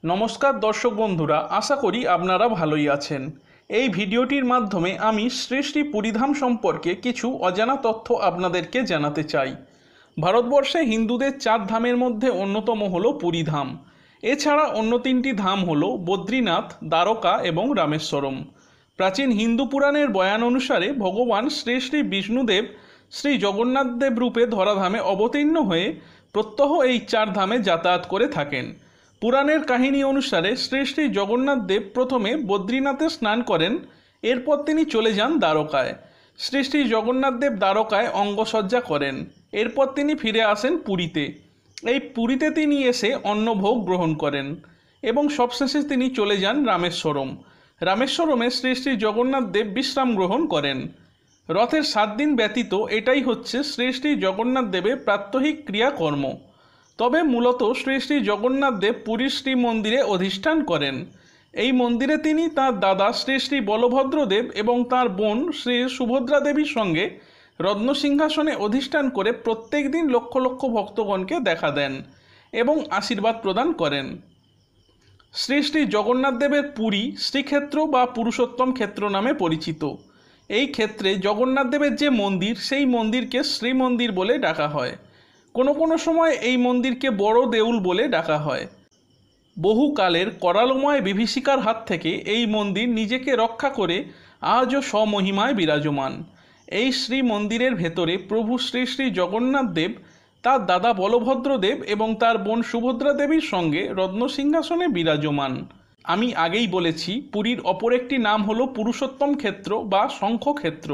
নমস্কার দর্শক বন্ধুরা, আশা করি আপনারা ভালোই আছেন। এই ভিডিওটির মাধ্যমে আমি শ্রী শ্রী পুরীধাম সম্পর্কে কিছু অজানা তথ্য আপনাদেরকে জানাতে চাই। ভারতবর্ষে হিন্দুদের 4 ধামের মধ্যে অন্যতম হলো পুরীধাম। এছাড়া অন্য 3টি ধাম হলো বদ্রীনাথ, দ্বারকা এবং রামেশ্বরম। প্রাচীন হিন্দু পুরাণের বয়ান অনুসারে ভগবান শ্রী শ্রী বিষ্ণুদেব শ্রী জগন্নাথদেব রূপে ধরাধামে অবতীর্ণ হয়ে প্রত্যহ এই 4 ধামে যাতায়াত করে থাকেন। পুরাণের কাহিনী অনুসারে শ্রী শ্রী জগন্নাথদেব প্রথমে বদ্রীনাথে স্নান করেন, এরপর তিনি চলে যান দ্বারকায়। শ্রী শ্রী জগন্নাথদেব দ্বারকায় অঙ্গসজ্জা করেন, এরপর তিনি ফিরে আসেন পুরীতে। এই পুরীতে তিনি এসে অন্নভোগ গ্রহণ করেন এবং সবশেষে তিনি চলে যান রামেশ্বরম। রামেশ্বরমে শ্রী শ্রী জগন্নাথদেব বিশ্রাম গ্রহণ করেন। রথের 7 দিন ব্যতীত এটাই হচ্ছে শ্রী শ্রী জগন্নাথদেবের প্রাত্যহিক ক্রিয়াকর্ম। তবে মূলত শ্রী শ্রী জগন্নাথদেব পুরীর শ্রী মন্দিরে অধিষ্ঠান করেন। এই মন্দিরে তিনি তাঁর দাদা শ্রী শ্রী বলভদ্রদেব এবং তাঁর বোন শ্রী সুভদ্রা দেবীর সঙ্গে রত্নসিংহাসনে অধিষ্ঠান করে প্রত্যেক দিন লক্ষ লক্ষ ভক্তগণকে দেখা দেন এবং আশীর্বাদ প্রদান করেন। শ্রী শ্রী জগন্নাথদেবের পুরী শ্রীক্ষেত্র বা পুরুষোত্তম ক্ষেত্র নামে পরিচিত। এই ক্ষেত্রে জগন্নাথদেবের যে মন্দির, সেই মন্দিরকে শ্রীমন্দির বলে ডাকা হয়। কোনো কোনো সময় এই মন্দিরকে বড় দেউল বলে ডাকা হয়। বহুকালের করালময় বিভীষিকার হাত থেকে এই মন্দির নিজেকে রক্ষা করে আজও স্বমহিমায় বিরাজমান। এই শ্রী মন্দিরের ভেতরে প্রভু শ্রী শ্রী জগন্নাথদেব তার দাদা বলভদ্রদেব এবং তার বোন সুভদ্রা দেবীর সঙ্গে রত্নসিংহাসনে বিরাজমান। আমি আগেই বলেছি, পুরীর অপর একটি নাম হলো পুরুষোত্তম ক্ষেত্র বা শঙ্খক্ষেত্র।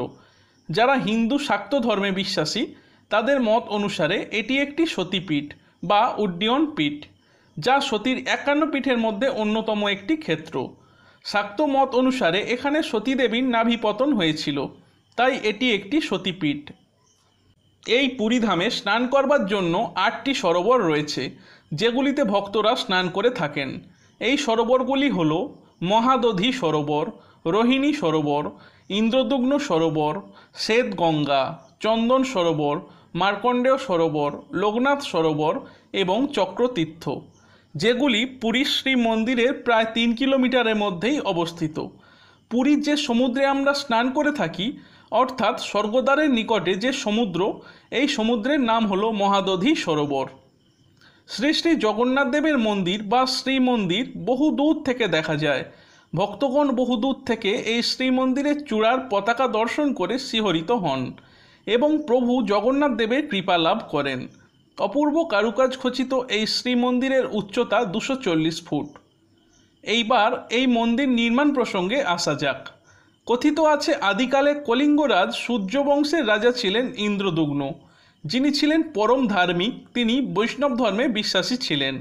যারা হিন্দু শাক্ত ধর্মে বিশ্বাসী তাদের মত অনুসারে এটি একটি সতীপীঠ বা উড্ডীয়ন পীঠ, যা সতীর 51 পীঠের মধ্যে অন্যতম একটি ক্ষেত্র। শাক্ত মত অনুসারে এখানে সতীদেবীর নাভিপতন হয়েছিল, তাই এটি একটি সতীপীঠ। এই পুরীধামে স্নান করবার জন্য 8টি সরোবর রয়েছে, যেগুলিতে ভক্তরা স্নান করে থাকেন। এই সরোবরগুলি হল মহাদধি সরোবর, রোহিণী সরোবর, ইন্দ্রদুগ্ন সরোবর, শ্বেতগঙ্গা, চন্দন সরোবর, মার্কণ্ডেয় সরোবর, লোকনাথ সরোবর এবং চক্রতীর্থ, যেগুলি পুরীর শ্রী মন্দিরের প্রায় 3 কিলোমিটারের মধ্যেই অবস্থিত। পুরীর যে সমুদ্রে আমরা স্নান করে থাকি, অর্থাৎ স্বর্গদ্বারের নিকটে যে সমুদ্র, এই সমুদ্রের নাম হলো মহাদধি সরোবর। শ্রী শ্রী জগন্নাথদেবের মন্দির বা শ্রীমন্দির বহু দূর থেকে দেখা যায়। ভক্তগণ বহু দূর থেকে এই শ্রীমন্দিরের চূড়ার পতাকা দর্শন করে শিহরিত হন এবং প্রভু জগন্নাথ দেবের কৃপা লাভ করেন। অপূর্ব কারুকাজ খচিত এই শ্রীমন্দিরের উচ্চতা 240 ফুট। এইবার এই মন্দির নির্মাণ প্রসঙ্গে আসা যাক। কথিত আছে আদিকালে কলিঙ্গরাজ সূর্যবংশের রাজা ছিলেন ইন্দ্রদুগ্ন, যিনি ছিলেন পরম ধার্মিক। তিনি বৈষ্ণব ধর্মে বিশ্বাসী ছিলেন।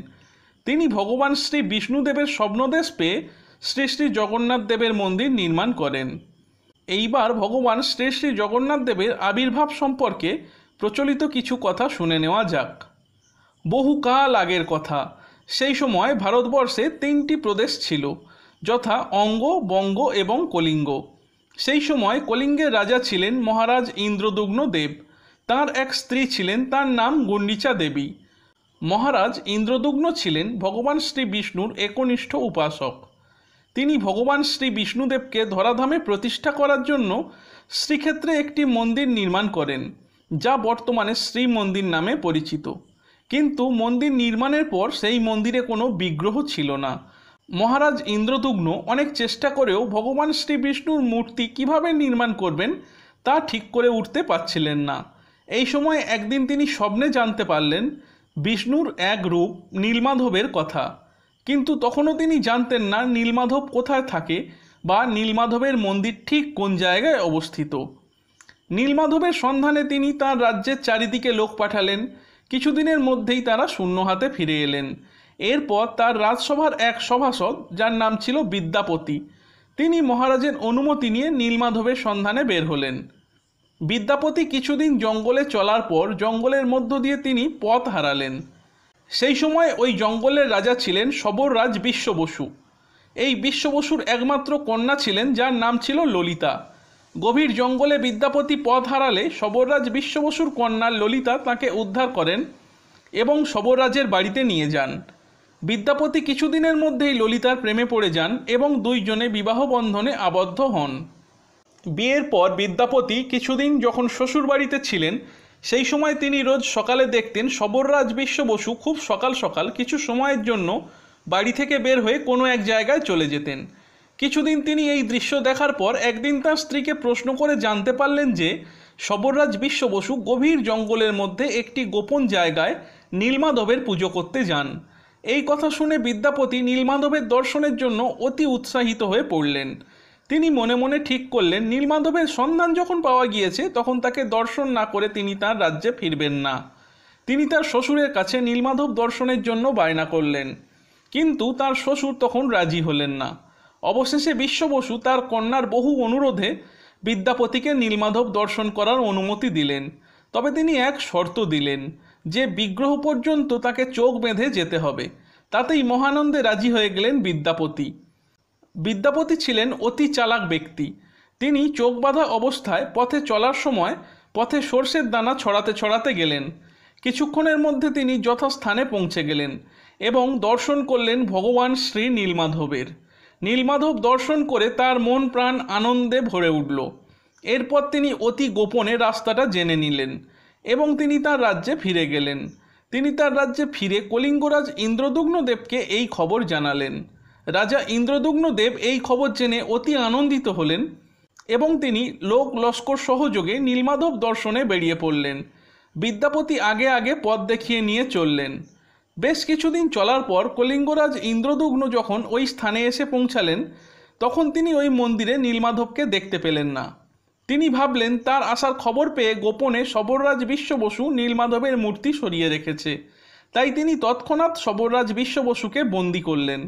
তিনি ভগবান শ্রী বিষ্ণুদেবের স্বপ্নদেশ পেয়ে শ্রী শ্রী জগন্নাথ দেবের মন্দির নির্মাণ করেন। এইবার ভগবান শ্রী শ্রী জগন্নাথ দেবের আবির্ভাব সম্পর্কে প্রচলিত কিছু কথা শুনে নেওয়া যাক। বহুকাল আগের কথা। সেই সময় ভারতবর্ষে 3টি প্রদেশ ছিল, যথা অঙ্গ, বঙ্গ এবং কলিঙ্গ। সেই সময় কলিঙ্গের রাজা ছিলেন মহারাজ ইন্দ্রদুগ্ন দেব। তাঁর এক স্ত্রী ছিলেন, তার নাম গুণ্ডিচা দেবী। মহারাজ ইন্দ্রদুগ্ন ছিলেন ভগবান শ্রী বিষ্ণুর একনিষ্ঠ উপাসক। তিনি ভগবান শ্রী বিষ্ণুদেবকে ধরাধামে প্রতিষ্ঠা করার জন্য শ্রীক্ষেত্রে একটি মন্দির নির্মাণ করেন, যা বর্তমানে শ্রী মন্দির নামে পরিচিত। কিন্তু মন্দির নির্মাণের পর সেই মন্দিরে কোনো বিগ্রহ ছিল না। মহারাজ ইন্দ্রদুগ্ন অনেক চেষ্টা করেও ভগবান শ্রী বিষ্ণুর মূর্তি কিভাবে নির্মাণ করবেন তা ঠিক করে উঠতে পারছিলেন না। এই সময় একদিন তিনি স্বপ্নে জানতে পারলেন বিষ্ণুর এক রূপ নীলমাধবের কথা, কিন্তু তখনও তিনি জানতেন না নীলমাধব কোথায় থাকে বা নীলমাধবের মন্দির ঠিক কোন জায়গায় অবস্থিত। নীলমাধবের সন্ধানে তিনি তাঁর রাজ্যের চারিদিকে লোক পাঠালেন। কিছুদিনের মধ্যেই তারা শূন্য হাতে ফিরে এলেন। এরপর তার রাজসভার এক সভাসদ, যার নাম ছিল বিদ্যাপতি, তিনি মহারাজের অনুমতি নিয়ে নীলমাধবের সন্ধানে বের হলেন। বিদ্যাপতি কিছুদিন জঙ্গলে চলার পর জঙ্গলের মধ্য দিয়ে তিনি পথ হারালেন। সেই সময় ওই জঙ্গলের রাজা ছিলেন শবররাজ বিশ্ব বসু। এই বিশ্ব বসুর একমাত্র কন্যা ছিলেন, যার নাম ছিল ললিতা। গভীর জঙ্গলে বিদ্যাপতি পথ হারালে শবররাজ বিশ্ব বসুর কন্যা ললিতা তাকে উদ্ধার করেন এবং শবররাজের বাড়িতে নিয়ে যান। বিদ্যাপতি কিছুদিনের মধ্যেই ললিতার প্রেমে পড়ে যান এবং দুইজনে বিবাহ বন্ধনে আবদ্ধ হন। বিয়ের পর বিদ্যাপতি কিছুদিন যখন শ্বশুরবাড়িতে ছিলেন, সেই সময় তিনি রোজ সকালে দেখতেন শবররাজ বিশ্ব বসু খুব সকাল সকাল কিছু সময়ের জন্য বাড়ি থেকে বের হয়ে কোনো এক জায়গায় চলে যেতেন। কিছুদিন তিনি এই দৃশ্য দেখার পর একদিন তার স্ত্রীকে প্রশ্ন করে জানতে পারলেন যে শবররাজ বিশ্ব বসু গভীর জঙ্গলের মধ্যে একটি গোপন জায়গায় নীলমাধবের পুজো করতে যান। এই কথা শুনে বিদ্যাপতি নীলমাধবের দর্শনের জন্য অতি উৎসাহিত হয়ে পড়লেন। তিনি মনে মনে ঠিক করলেন নীলমাধবের সন্ধান যখন পাওয়া গিয়েছে তখন তাকে দর্শন না করে তিনি তার রাজ্যে ফিরবেন না। তিনি তার শ্বশুরের কাছে নীলমাধব দর্শনের জন্য বায়না করলেন, কিন্তু তার শ্বশুর তখন রাজি হলেন না। অবশেষে বিশ্ব বসু তার কন্যার বহু অনুরোধে বিদ্যাপতিকে নীলমাধব দর্শন করার অনুমতি দিলেন। তবে তিনি এক শর্ত দিলেন যে বিগ্রহ পর্যন্ত তাকে চোখ বেঁধে যেতে হবে। তাতেই মহানন্দে রাজি হয়ে গেলেন বিদ্যাপতি। বিদ্যাপতি ছিলেন অতি চালাক ব্যক্তি। তিনি চোখ বাঁধা অবস্থায় পথে চলার সময় পথে সর্ষের দানা ছড়াতে ছড়াতে গেলেন। কিছুক্ষণের মধ্যে তিনি যথাস্থানে পৌঁছে গেলেন এবং দর্শন করলেন ভগবান শ্রী নীলমাধবের। নীলমাধব দর্শন করে তার মন প্রাণ আনন্দে ভরে উঠল। এরপর তিনি অতি গোপনে রাস্তাটা জেনে নিলেন এবং তিনি তার রাজ্যে ফিরে গেলেন। তিনি তার রাজ্যে ফিরে কলিঙ্গরাজ ইন্দ্রদুগ্নদেবকে এই খবর জানালেন। রাজা ইন্দ্রদুগ্নদেব এই খবর জেনে অতি আনন্দিত হলেন এবং তিনি লোক লস্কর সহযোগে নীলমাধব দর্শনে বেরিয়ে পড়লেন। বিদ্যাপতি আগে আগে পথ দেখিয়ে নিয়ে চললেন। বেশ কিছুদিন চলার পর কলিঙ্গরাজ ইন্দ্রদুগ্ন যখন ওই স্থানে এসে পৌঁছালেন তখন তিনি ওই মন্দিরে নীলমাধবকে দেখতে পেলেন না। তিনি ভাবলেন তার আসার খবর পেয়ে গোপনে শবররাজ বিশ্ব বসু নীলমাধবের মূর্তি সরিয়ে রেখেছে, তাই তিনি তৎক্ষণাৎ শবররাজ বিশ্ব বসুকে বন্দী করলেন।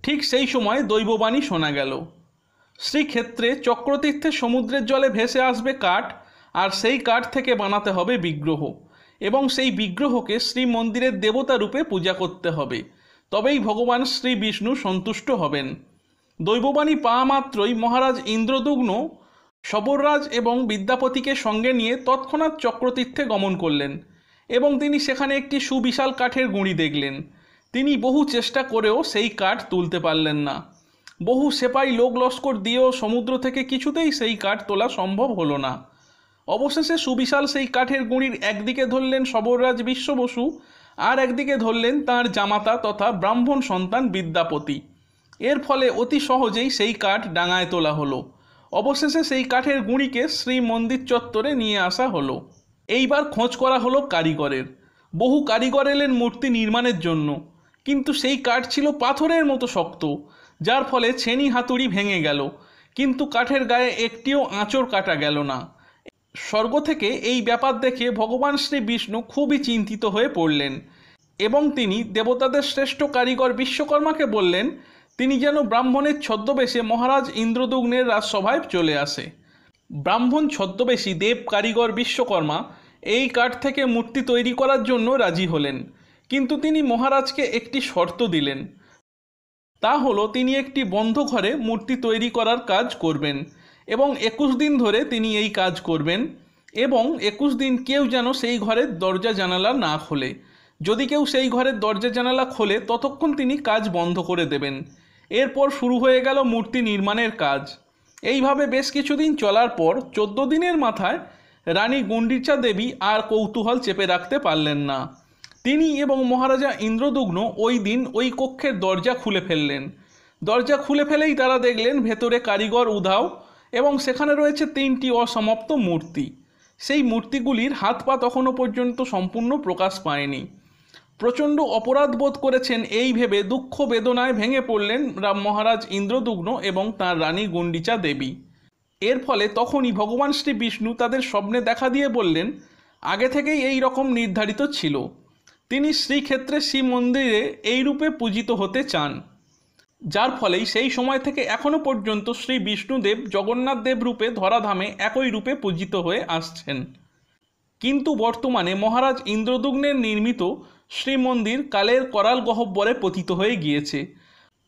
ঠিক সেই সময় দৈববাণী শোনা গেল, শ্রীক্ষেত্রে চক্রতীর্থে সমুদ্রের জলে ভেসে আসবে কাঠ, আর সেই কাঠ থেকে বানাতে হবে বিগ্রহ এবং সেই বিগ্রহকে শ্রী মন্দিরের দেবতা রূপে পূজা করতে হবে, তবেই ভগবান শ্রী বিষ্ণু সন্তুষ্ট হবেন। দৈববাণী পাওয়া মাত্রই মহারাজ ইন্দ্রদুগ্ন শবররাজ এবং বিদ্যাপতিকে সঙ্গে নিয়ে তৎক্ষণাৎ চক্রতীর্থে গমন করলেন এবং তিনি সেখানে একটি সুবিশাল কাঠের গুঁড়ি দেখলেন। তিনি বহু চেষ্টা করেও সেই কাঠ তুলতে পারলেন না। বহু সেপাই লোক লস্কর দিয়েও সমুদ্র থেকে কিছুতেই সেই কাঠ তোলা সম্ভব হলো না। অবশেষে সুবিশাল সেই কাঠের গুঁড়ির একদিকে ধরলেন শবররাজ বিশ্ব বসু, আর একদিকে ধরলেন তাঁর জামাতা তথা ব্রাহ্মণ সন্তান বিদ্যাপতি। এর ফলে অতি সহজেই সেই কাঠ ডাঙায় তোলা হলো। অবশেষে সেই কাঠের গুঁড়িকে শ্রী মন্দির চত্বরে নিয়ে আসা হলো। এইবার খোঁজ করা হলো কারিগরের। বহু কারিগর এলেন মূর্তি নির্মাণের জন্য, কিন্তু সেই কাঠ ছিল পাথরের মতো শক্ত, যার ফলে ছেনি হাতুড়ি ভেঙে গেল, কিন্তু কাঠের গায়ে একটিও আঁচড় কাটা গেল না। স্বর্গ থেকে এই ব্যাপার দেখে ভগবান শ্রী বিষ্ণু খুবই চিন্তিত হয়ে পড়লেন এবং তিনি দেবতাদের শ্রেষ্ঠ কারিগর বিশ্বকর্মাকে বললেন তিনি যেন ব্রাহ্মণের ছদ্মবেশে মহারাজ ইন্দ্রদুগ্নের রাজসভায় চলে আসে। ব্রাহ্মণ ছদ্মবেশী দেব কারিগর বিশ্বকর্মা এই কাঠ থেকে মূর্তি তৈরি করার জন্য রাজি হলেন, কিন্তু তিনি মহারাজকে একটি শর্ত দিলেন। তা হলো তিনি একটি বন্ধ ঘরে মূর্তি তৈরি করার কাজ করবেন এবং 21 দিন ধরে তিনি এই কাজ করবেন এবং 21 দিন কেউ যেন সেই ঘরের দরজা জানালা না খোলে। যদি কেউ সেই ঘরের দরজা জানালা খোলে ততক্ষণ তিনি কাজ বন্ধ করে দেবেন। এরপর শুরু হয়ে গেল মূর্তি নির্মাণের কাজ। এইভাবে বেশ কিছুদিন চলার পর 14 দিনের মাথায় রানী গুণ্ডিচা দেবী আর কৌতূহল চেপে রাখতে পারলেন না। তিনি এবং মহারাজা ইন্দ্রদুগ্ন ওই দিন ওই কক্ষের দরজা খুলে ফেললেন। দরজা খুলে ফেলেই তারা দেখলেন ভেতরে কারিগর উধাও এবং সেখানে রয়েছে 3টি অসমাপ্ত মূর্তি। সেই মূর্তিগুলির হাত পা তখনও পর্যন্ত সম্পূর্ণ প্রকাশ পায়নি। প্রচণ্ড অপরাধ বোধ করেছেন এই ভেবে দুঃখ বেদনায় ভেঙে পড়লেন মহারাজ ইন্দ্রদুগ্ন এবং তাঁর রানী গুণ্ডিচা দেবী। এর ফলে তখনই ভগবান শ্রী বিষ্ণু তাদের স্বপ্নে দেখা দিয়ে বললেন আগে থেকেই এই রকম নির্ধারিত ছিল, তিনি শ্রীক্ষেত্রে শ্রী মন্দিরে এই রূপে পূজিত হতে চান, যার ফলেই সেই সময় থেকে এখনও পর্যন্ত শ্রী বিষ্ণুদেব জগন্নাথ দেব রূপে ধরাধামে একই রূপে পূজিত হয়ে আসছেন। কিন্তু বর্তমানে মহারাজ ইন্দ্রদুগ্নের নির্মিত শ্রীমন্দির কালের করাল গহ্বরে পতিত হয়ে গিয়েছে।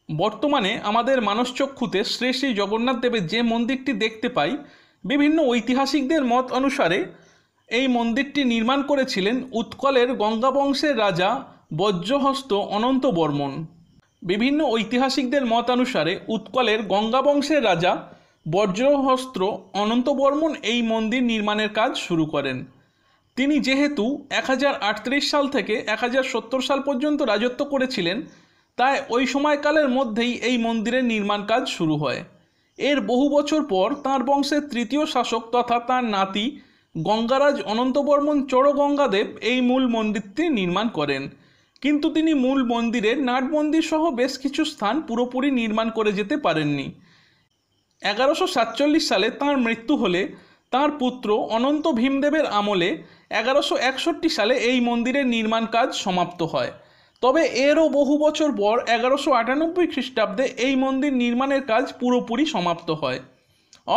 বর্তমানে আমাদের মানসচক্ষুতে শ্রী শ্রী জগন্নাথ দেবের যে মন্দিরটি দেখতে পাই, বিভিন্ন ঐতিহাসিকদের মত অনুসারে এই মন্দিরটি নির্মাণ করেছিলেন উৎকলের গঙ্গা বংশের রাজা বজ্রহস্ত অনন্ত বর্মন। বিভিন্ন ঐতিহাসিকদের মতানুসারে উৎকলের গঙ্গা বংশের রাজা বজ্রহস্ত অনন্ত বর্মন এই মন্দির নির্মাণের কাজ শুরু করেন। তিনি যেহেতু 1038 সাল থেকে 1070 সাল পর্যন্ত রাজত্ব করেছিলেন, তাই ওই সময়কালের মধ্যেই এই মন্দিরের নির্মাণ কাজ শুরু হয়। এর বহু বছর পর তাঁর বংশের তৃতীয় শাসক তথা তাঁর নাতি গঙ্গারাজ অনন্তবর্মন চড়গঙ্গাদেব এই মূল মন্দিরটি নির্মাণ করেন, কিন্তু তিনি মূল মন্দিরের নাট মন্দির সহ বেশ কিছু স্থান পুরোপুরি নির্মাণ করে যেতে পারেননি। 1147 সালে তাঁর মৃত্যু হলে তাঁর পুত্র অনন্ত ভীমদেবের আমলে 1161 সালে এই মন্দিরের নির্মাণ কাজ সমাপ্ত হয়। তবে এরও বহু বছর পর 1198 খ্রিস্টাব্দে এই মন্দির নির্মাণের কাজ পুরোপুরি সমাপ্ত হয়।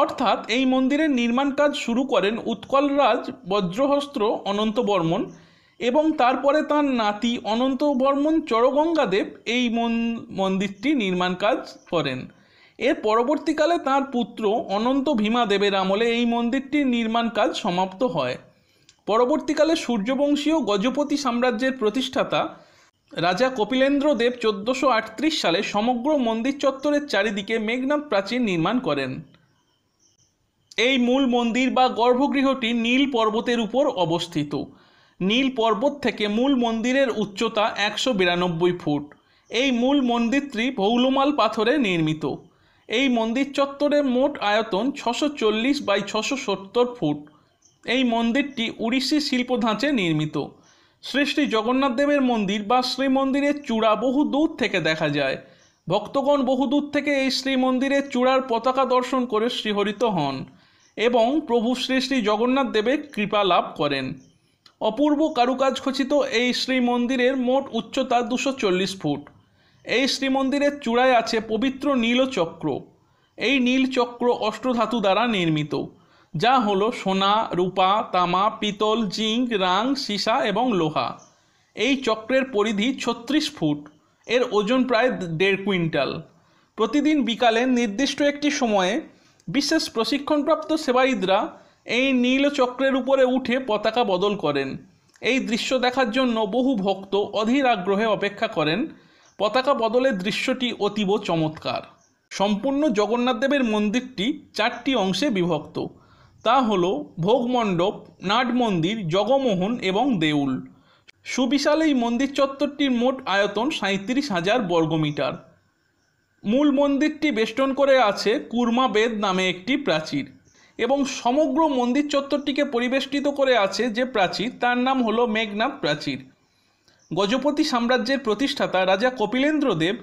অর্থাৎ এই মন্দিরের নির্মাণ কাজ শুরু করেন উৎকলরাজ বজ্রহস্ত অনন্ত বর্মন এবং তারপরে তাঁর নাতি অনন্ত বর্মন চড়গঙ্গাদেব এই মন্দিরটি নির্মাণ কাজ করেন। এর পরবর্তীকালে তাঁর পুত্র অনন্ত ভীমাদেবের আমলে এই মন্দিরটির নির্মাণ কাজ সমাপ্ত হয়। পরবর্তীকালে সূর্যবংশীয় গজপতি সাম্রাজ্যের প্রতিষ্ঠাতা রাজা কপিলেন্দ্র দেব 1438 সালে সমগ্র মন্দির চত্বরের চারিদিকে মেঘনাদ প্রাচীর নির্মাণ করেন। এই মূল মন্দির বা গর্ভগৃহটি নীল পর্বতের উপর অবস্থিত। নীল পর্বত থেকে মূল মন্দিরের উচ্চতা 192 ফুট। এই মূল মন্দিরটি ভৌলমাল পাথরে নির্মিত। এই মন্দির চত্বরের মোট আয়তন 640 বাই 670 ফুট। এই মন্দিরটি উড়িষ্যি শিল্প ধাঁচে নির্মিত। শ্রী শ্রী জগন্নাথ দেবের মন্দির বা শ্রীমন্দিরের চূড়া বহু দূর থেকে দেখা যায়। ভক্তগণ বহু দূর থেকে এই শ্রীমন্দিরের চূড়ার পতাকা দর্শন করে শ্রীহরিত হন এবং প্রভু শ্রী শ্রী জগন্নাথ দেবের কৃপা লাভ করেন। অপূর্ব কারুকাজ খচিত এই শ্রীমন্দিরের মোট উচ্চতা 240 ফুট। এই শ্রীমন্দিরের চূড়ায় আছে পবিত্র নীলচক্র। এই নীলচক্র অষ্টধাতু দ্বারা নির্মিত, যা হলো সোনা, রূপা, তামা, পিতল, জিঙ্ক, রাং, সীসা এবং লোহা। এই চক্রের পরিধি 36 ফুট। এর ওজন প্রায় 1.5 কুইন্টাল। প্রতিদিন বিকালে নির্দিষ্ট একটি সময়ে বিশেষ প্রশিক্ষণপ্রাপ্ত সেবায়িতরা এই নীলচক্রের উপরে উঠে পতাকা বদল করেন। এই দৃশ্য দেখার জন্য বহু ভক্ত অধীর আগ্রহে অপেক্ষা করেন। পতাকা বদলের দৃশ্যটি অতীব চমৎকার। সম্পূর্ণ জগন্নাথ দেবের মন্দিরটি 4টি অংশে বিভক্ত। তা হল ভোগমণ্ডপ, নাট মন্দির, জগমোহন এবং দেউল। সুবিশাল এই মন্দির চত্বরটির মোট আয়তন 37,000 বর্গমিটার। মূল মন্দিরটি বেষ্টন করে আছে কুর্মা বেদ নামে একটি প্রাচীর এবং সমগ্র মন্দির চত্বরটিকে পরিবেষ্টিত করে আছে যে প্রাচীর, তার নাম হলো মেঘনাদ প্রাচীর। গজপতি সাম্রাজ্যের প্রতিষ্ঠাতা রাজা কপিলেন্দ্র দেব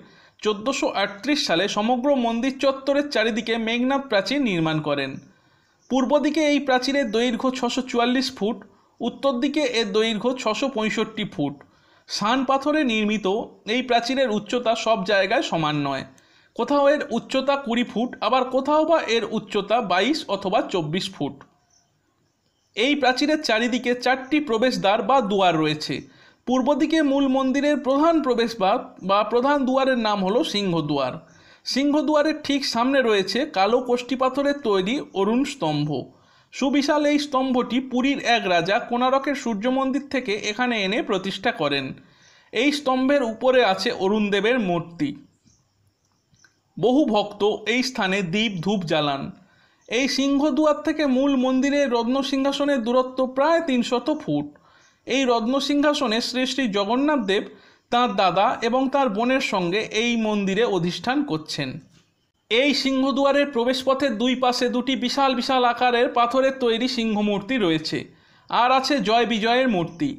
1438 সালে সমগ্র মন্দির চত্বরের চারিদিকে মেঘনাদ প্রাচীর নির্মাণ করেন। পূর্ব দিকে এই প্রাচীরের দৈর্ঘ্য 644 ফুট, উত্তর দিকে এর দৈর্ঘ্য 665 ফুট। শান পাথরে নির্মিত এই প্রাচীরের উচ্চতা সব জায়গায় সমান নয়। কোথাও এর উচ্চতা 20 ফুট, আবার কোথাও বা এর উচ্চতা 22 অথবা 24 ফুট। এই প্রাচীরের চারিদিকে 4টি প্রবেশদ্বার বা দুয়ার রয়েছে। পূর্ব দিকে মূল মন্দিরের প্রধান প্রবেশদ্বার বা প্রধান দুয়ারের নাম হলো সিংহদুয়ার। সিংহদুয়ারের ঠিক সামনে রয়েছে কালো কোষ্ঠী পাথরের তৈরি অরুণ স্তম্ভ। সুবিশাল এই স্তম্ভটি পুরীর এক রাজা কোণারকের সূর্য মন্দির থেকে এখানে এনে প্রতিষ্ঠা করেন। এই স্তম্ভের উপরে আছে অরুণদেবের মূর্তি। বহু ভক্ত এই স্থানে দীপ ধূপ জ্বালান। এই সিংহদুয়ার থেকে মূল মন্দিরের রত্নসিংহাসনের দূরত্ব প্রায় 300 ফুট। এই রত্নসিংহাসনে শ্রী শ্রী জগন্নাথ দেব তাঁর দাদা এবং তার বোনের সঙ্গে এই মন্দিরে অধিষ্ঠান করছেন। এই সিংহদুয়ারের প্রবেশপথের দুই পাশে দুটি বিশাল বিশাল আকারের পাথরের তৈরি সিংহমূর্তি রয়েছে, আর আছে জয় বিজয়ের মূর্তি।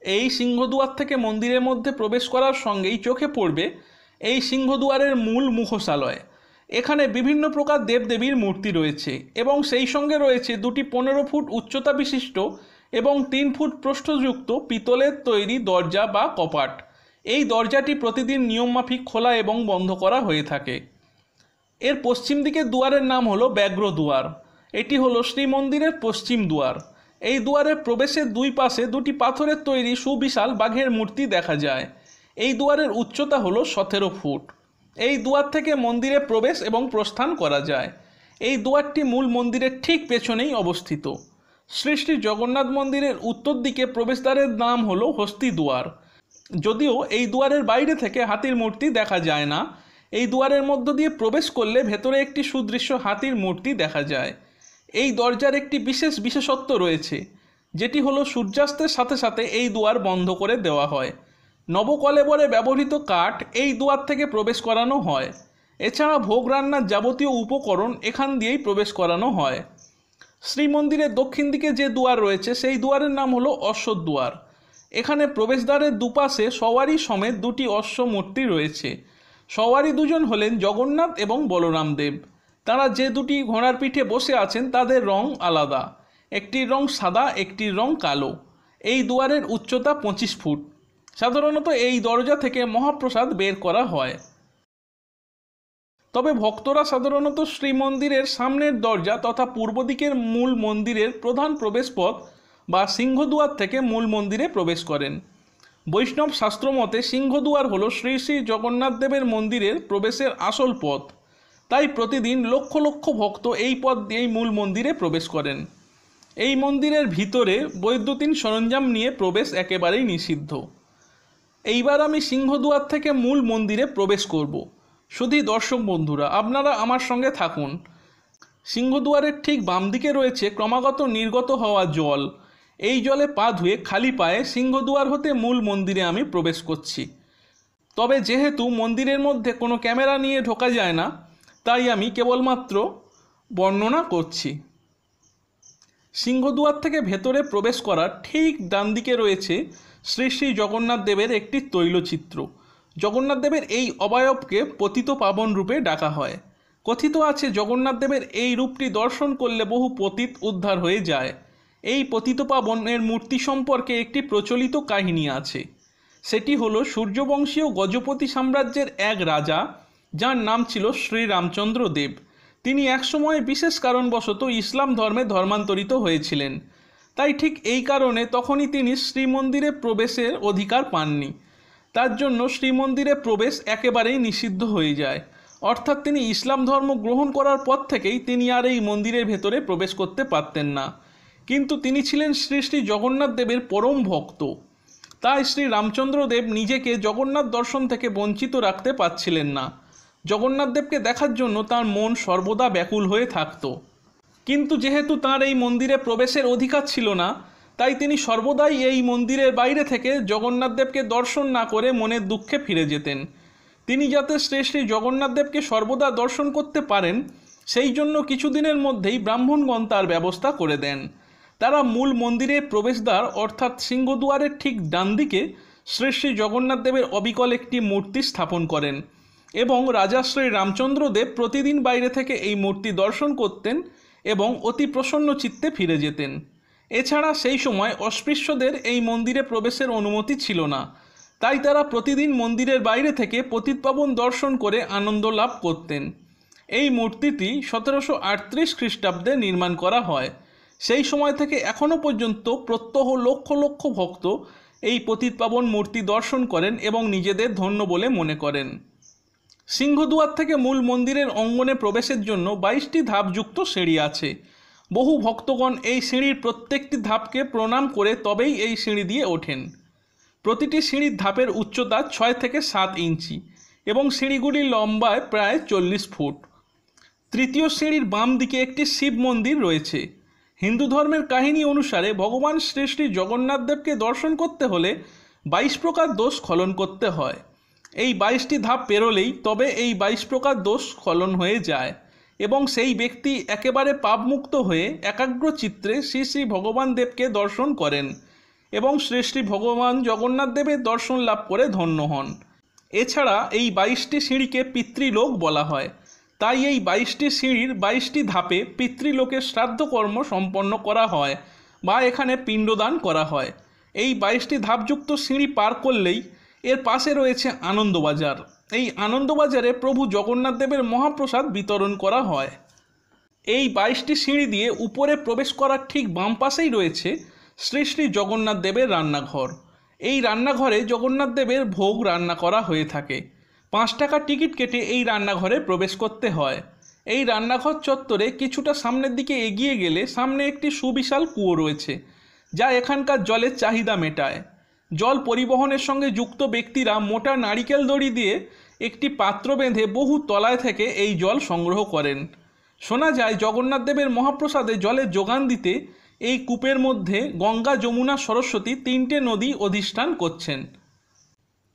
এই সিংহদুয়ার থেকে মন্দিরের মধ্যে প্রবেশ করার সঙ্গেই চোখে পড়বে এই সিংহদুয়ারের মূল মুখশালয়। এখানে বিভিন্ন প্রকার দেবদেবীর মূর্তি রয়েছে এবং সেই সঙ্গে রয়েছে দুটি 15 ফুট উচ্চতা বিশিষ্ট এবং 3 ফুট প্রস্থযুক্ত পিতলের তৈরি দরজা বা কপাট। এই দরজাটি প্রতিদিন নিয়মমাফিক খোলা এবং বন্ধ করা হয়ে থাকে। এর পশ্চিম দিকের দুয়ারের নাম হলো ব্যাঘ্র দুয়ার। এটি হলো শ্রীমন্দিরের পশ্চিম দুয়ার। এই দুয়ারের প্রবেশের দুই পাশে দুটি পাথরের তৈরি সুবিশাল বাঘের মূর্তি দেখা যায়। এই দুয়ারের উচ্চতা হলো 17 ফুট। এই দুয়ার থেকে মন্দিরে প্রবেশ এবং প্রস্থান করা যায়। এই দুয়ারটি মূল মন্দিরের ঠিক পেছনেই অবস্থিত। শ্রী শ্রী জগন্নাথ মন্দিরের উত্তর দিকে প্রবেশদ্বারের নাম হলো হস্তি দুয়ার। যদিও এই দুয়ারের বাইরে থেকে হাতির মূর্তি দেখা যায় না, এই দুয়ারের মধ্য দিয়ে প্রবেশ করলে ভেতরে একটি সুদৃশ্য হাতির মূর্তি দেখা যায়। এই দরজার একটি বিশেষত্ব রয়েছে, যেটি হলো সূর্যাস্তের সাথে সাথে এই দুয়ার বন্ধ করে দেওয়া হয়। নবকলেবরে ব্যবহৃত কাঠ এই দুয়ার থেকে প্রবেশ করানো হয়। এছাড়া ভোগ রান্নার যাবতীয় উপকরণ এখান দিয়েই প্রবেশ করানো হয়। শ্রীমন্দিরের দক্ষিণ দিকে যে দুয়ার রয়েছে সেই দুয়ারের নাম হলো অশ্বদ্বার। এখানে প্রবেশদ্বারের দুপাশে সওয়ারি সমেত দুটি অশ্ব মূর্তি রয়েছে। সওয়ারি দুজন হলেন জগন্নাথ এবং বলরাম দেব। তারা যে দুটি ঘোড়ার পিঠে বসে আছেন তাদের রং আলাদা, একটির রং সাদা, একটির রং কালো। এই দুয়ারের উচ্চতা 25 ফুট। সাধারণত এই দরজা থেকে মহাপ্রসাদ বের করা হয়। তবে ভক্তরা সাধারণত শ্রীমন্দিরের সামনের দরজা তথা পূর্ব দিকের মূল মন্দিরের প্রধান প্রবেশপথ বা সিংহদুয়ার থেকে মূল মন্দিরে প্রবেশ করেন। বৈষ্ণব শাস্ত্রমতে সিংহদুয়ার হল শ্রী শ্রী জগন্নাথ দেবের মন্দিরের প্রবেশের আসল পথ। তাই প্রতিদিন লক্ষ লক্ষ ভক্ত এই পথ দিয়েই মূল মন্দিরে প্রবেশ করেন। এই মন্দিরের ভিতরে বৈদ্যুতিন সরঞ্জাম নিয়ে প্রবেশ একেবারেই নিষিদ্ধ। এইবার আমি সিংহদুয়ার থেকে মূল মন্দিরে প্রবেশ করব। শুধু দর্শক বন্ধুরা, আপনারা আমার সঙ্গে থাকুন। সিংহদুয়ারের ঠিক বাম দিকে রয়েছে ক্রমাগত নির্গত হওয়া জল। এই জলে পা ধুয়ে খালি পায়ে সিংহদুয়ার হতে মূল মন্দিরে আমি প্রবেশ করছি। তবে যেহেতু মন্দিরের মধ্যে কোনো ক্যামেরা নিয়ে ঢোকা যায় না, তাই আমি কেবলমাত্র বর্ণনা করছি। সিংহদুয়ার থেকে ভেতরে প্রবেশ করার ঠিক ডান দিকে রয়েছে শ্রী শ্রী জগন্নাথ দেবের একটি তৈলচিত্র। জগন্নাথ দেবের এই অবয়বকে পতিত পাবন রূপে ডাকা হয়। কথিত আছে জগন্নাথ দেবের এই রূপটি দর্শন করলে বহু পতিত উদ্ধার হয়ে যায়। এই পতিত পাবনের মূর্তি সম্পর্কে একটি প্রচলিত কাহিনী আছে। সেটি হলো সূর্যবংশীয় গজপতি সাম্রাজ্যের এক রাজা, যার নাম ছিল শ্রী রামচন্দ্র দেব। তিনি একসময় বিশেষ কারণবশত ইসলাম ধর্মে ধর্মান্তরিত হয়েছিলেন। তাই ঠিক এই কারণে তখনই তিনি শ্রীমন্দিরে প্রবেশের অধিকার পাননি। তার জন্য শ্রীমন্দিরে প্রবেশ একেবারেই নিষিদ্ধ হয়ে যায়। অর্থাৎ তিনি ইসলাম ধর্ম গ্রহণ করার পর থেকেই তিনি আর এই মন্দিরের ভেতরে প্রবেশ করতে পারতেন না। কিন্তু তিনি ছিলেন শ্রী শ্রী জগন্নাথ দেবের পরম ভক্ত। তাই শ্রী রামচন্দ্র দেব নিজেকে জগন্নাথ দর্শন থেকে বঞ্চিত রাখতে পারছিলেন না। জগন্নাথ দেবকে দেখার জন্য তার মন সর্বদা ব্যাকুল হয়ে থাকত। কিন্তু যেহেতু তার এই মন্দিরে প্রবেশের অধিকার ছিল না, তাই তিনি সর্বদাই এই মন্দিরের বাইরে থেকে জগন্নাথ দেবকে দর্শন না করে মনের দুঃখে ফিরে যেতেন। তিনি যাতে শ্রী শ্রী জগন্নাথ দেবকে সর্বদা দর্শন করতে পারেন, সেই জন্য কিছুদিনের মধ্যেই ব্রাহ্মণগণ তার ব্যবস্থা করে দেন। তারা মূল মন্দিরের প্রবেশদ্বার অর্থাৎ সিংহদুয়ারের ঠিক ডান দিকে শ্রী শ্রী জগন্নাথ দেবের অবিকল একটি মূর্তি স্থাপন করেন এবং রাজা শ্রী রামচন্দ্র দেব প্রতিদিন বাইরে থেকে এই মূর্তি দর্শন করতেন এবং অতি প্রসন্ন চিত্তে ফিরে যেতেন। এছাড়া সেই সময় অস্পৃশ্যদের এই মন্দিরে প্রবেশের অনুমতি ছিল না। তাই তারা প্রতিদিন মন্দিরের বাইরে থেকে পতিতপাবন দর্শন করে আনন্দ লাভ করতেন। এই মূর্তিটি 1738 খ্রিস্টাব্দে নির্মাণ করা হয়। সেই সময় থেকে এখনও পর্যন্ত প্রত্যহ লক্ষ লক্ষ ভক্ত এই পতিতপাবন মূর্তি দর্শন করেন এবং নিজেদের ধন্য বলে মনে করেন। সিংহদুয়ার থেকে মূল মন্দিরের অঙ্গনে প্রবেশের জন্য 22টি ধাপযুক্ত সিঁড়ি আছে। বহু ভক্তগণ এই সিঁড়ির প্রত্যেকটি ধাপকে প্রণাম করে তবেই এই সিঁড়ি দিয়ে ওঠেন। প্রতিটি সিঁড়ির ধাপের উচ্চতা 6 থেকে 7 ইঞ্চি এবং সিঁড়িগুলির লম্বায় প্রায় 40 ফুট। তৃতীয় সিঁড়ির বাম দিকে একটি শিব মন্দির রয়েছে। হিন্দু ধর্মের কাহিনী অনুসারে ভগবান শ্রী শ্রী জগন্নাথ দেবকে দর্শন করতে হলে 22 প্রকার দোষ স্খলন করতে হয়। এই 22টি ধাপ পেরোলেই তবে এই 22 প্রকার দোষ স্খলন হয়ে যায় এবং সেই ব্যক্তি একেবারে পাপমুক্ত হয়ে একাগ্র চিত্রে শ্রী শ্রী ভগবান দেবকে দর্শন করেন এবং শ্রী শ্রী ভগবান জগন্নাথ দেবের দর্শন লাভ করে ধন্য হন। এছাড়া এই 22টি সিঁড়িকে পিতৃলোক বলা হয়। তাই এই 22টি সিঁড়ির 22টি ধাপে পিতৃলোকের শ্রাদ্ধকর্ম সম্পন্ন করা হয় বা এখানে পিণ্ডদান করা হয়। এই 22টি ধাপযুক্ত সিঁড়ি পার করলেই এর পাশে রয়েছে আনন্দবাজার। এই আনন্দবাজারে প্রভু জগন্নাথ দেবের মহাপ্রসাদ বিতরণ করা হয়। এই 22টি সিঁড়ি দিয়ে উপরে প্রবেশ করার ঠিক বাম পাশেই রয়েছে শ্রী শ্রী জগন্নাথ দেবের রান্নাঘর। এই রান্নাঘরে জগন্নাথ দেবের ভোগ রান্না করা হয়ে থাকে। 5 টাকা টিকিট কেটে এই রান্নাঘরে প্রবেশ করতে হয়। এই রান্নাঘর চত্বরে কিছুটা সামনের দিকে এগিয়ে গেলে সামনে একটি সুবিশাল কুয়ো রয়েছে, যা এখানকার জলের চাহিদা মেটায়। জল পরিবহনের সঙ্গে যুক্ত ব্যক্তিরা মোটা নারিকেল দড়ি দিয়ে একটি পাত্র বেঁধে বহু তলায় থেকে এই জল সংগ্রহ করেন। শোনা যায় জগন্নাথ দেবের মহাপ্রসাদে জলের যোগান দিতে এই কূপের মধ্যে গঙ্গা, যমুনা, সরস্বতী তিনটে নদী অধিষ্ঠান করছেন।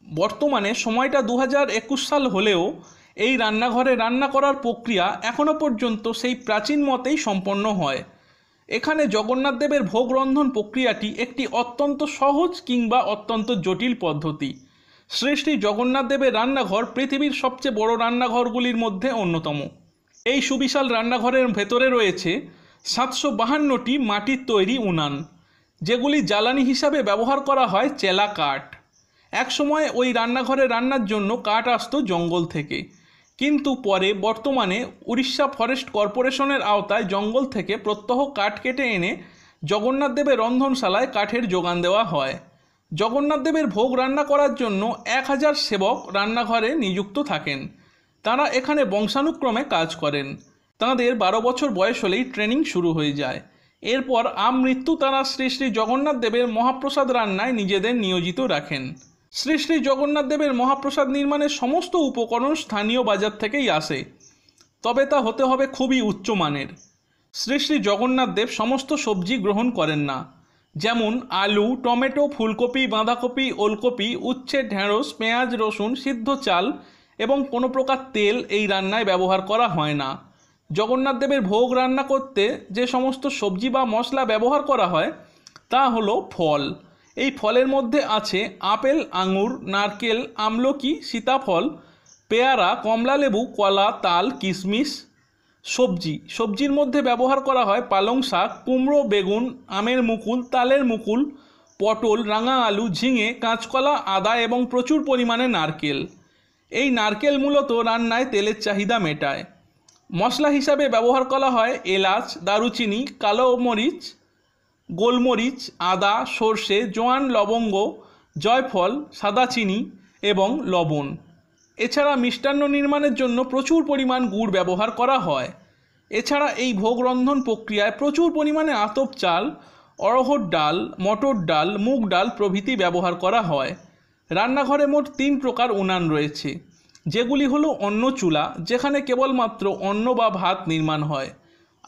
বর্তমানে সময়টা 2021 সাল হলেও এই রান্নাঘরে রান্না করার প্রক্রিয়া এখনও পর্যন্ত সেই প্রাচীন মতেই সম্পন্ন হয়। এখানে জগন্নাথ দেবের ভোগ রন্ধন প্রক্রিয়াটি একটি অত্যন্ত সহজ কিংবা অত্যন্ত জটিল পদ্ধতি। শ্রী জগন্নাথ দেবের রান্নাঘর পৃথিবীর সবচেয়ে বড় রান্নাঘরগুলির মধ্যে অন্যতম। এই সুবিশাল রান্নাঘরের ভেতরে রয়েছে 752টি মাটির তৈরি উনান, যেগুলি জ্বালানি হিসাবে ব্যবহার করা হয় চেলা কাঠ। একসময় ওই রান্নাঘরে রান্নার জন্য কাঠ আসতো জঙ্গল থেকে, কিন্তু পরে বর্তমানে উড়িষ্যা ফরেস্ট কর্পোরেশনের আওতায় জঙ্গল থেকে প্রত্যহ কাঠ কেটে এনে জগন্নাথ দেবের রন্ধনশালায় কাঠের যোগান দেওয়া হয়। জগন্নাথ দেবের ভোগ রান্না করার জন্য 1000 সেবক রান্নাঘরে নিযুক্ত থাকেন। তারা এখানে বংশানুক্রমে কাজ করেন। তাঁদের 12 বছর বয়স হলেই ট্রেনিং শুরু হয়ে যায়। এরপর আমৃত্যু তারা শ্রী জগন্নাথ দেবের মহাপ্রসাদ রান্নায় নিজেদের নিয়োজিত রাখেন। শ্রী জগন্নাথ দেবের মহাপ্রসাদ নির্মাণের সমস্ত উপকরণ স্থানীয় বাজার থেকেই আসে, তবে তা হতে হবে খুবই উচ্চমানের। শ্রী জগন্নাথ দেব সমস্ত সবজি গ্রহণ করেন না, যেমন আলু, টমেটো, ফুলকপি, বাঁধাকপি, ওলকপি, উচ্ছে, ঢেঁড়স, পেঁয়াজ, রসুন, সিদ্ধ চাল এবং কোনো প্রকার তেল এই রান্নায় ব্যবহার করা হয় না। জগন্নাথ দেবের ভোগ রান্না করতে যে সমস্ত সবজি বা মশলা ব্যবহার করা হয় তা হলো ফল। এই ফলের মধ্যে আছে আপেল, আঙুর, নারকেল, আমলকি, সীতাফল, পেয়ারা, কমলালেবু, কলা, তাল, কিশমিশ। সবজির মধ্যে ব্যবহার করা হয় পালং শাক, কুমড়ো, বেগুন, আমের মুকুল, তালের মুকুল, পটল, রাঙা আলু, ঝিঙে, কাঁচকলা, আদা এবং প্রচুর পরিমাণে নারকেল। এই নারকেল মূলত রান্নায় তেলের চাহিদা মেটায়। মশলা হিসাবে ব্যবহার করা হয় এলাচ, দারুচিনি, কালো মরিচ, গোলমরিচ, আদা, সর্ষে, জোয়ান, লবঙ্গ, জয়ফল, সাদা চিনি এবং লবণ। এছাড়া মিষ্টান্ন নির্মাণের জন্য প্রচুর পরিমাণ গুড় ব্যবহার করা হয়। এছাড়া এই ভোগ রন্ধন প্রক্রিয়ায় প্রচুর পরিমাণে আতপ চাল, অড়হর ডাল, মটর ডাল, মুগ ডাল প্রভৃতি ব্যবহার করা হয়। রান্নাঘরে মোট 3 প্রকার উনান রয়েছে, যেগুলি হলো অন্ন চুলা, যেখানে কেবলমাত্র অন্ন বা ভাত নির্মাণ হয়,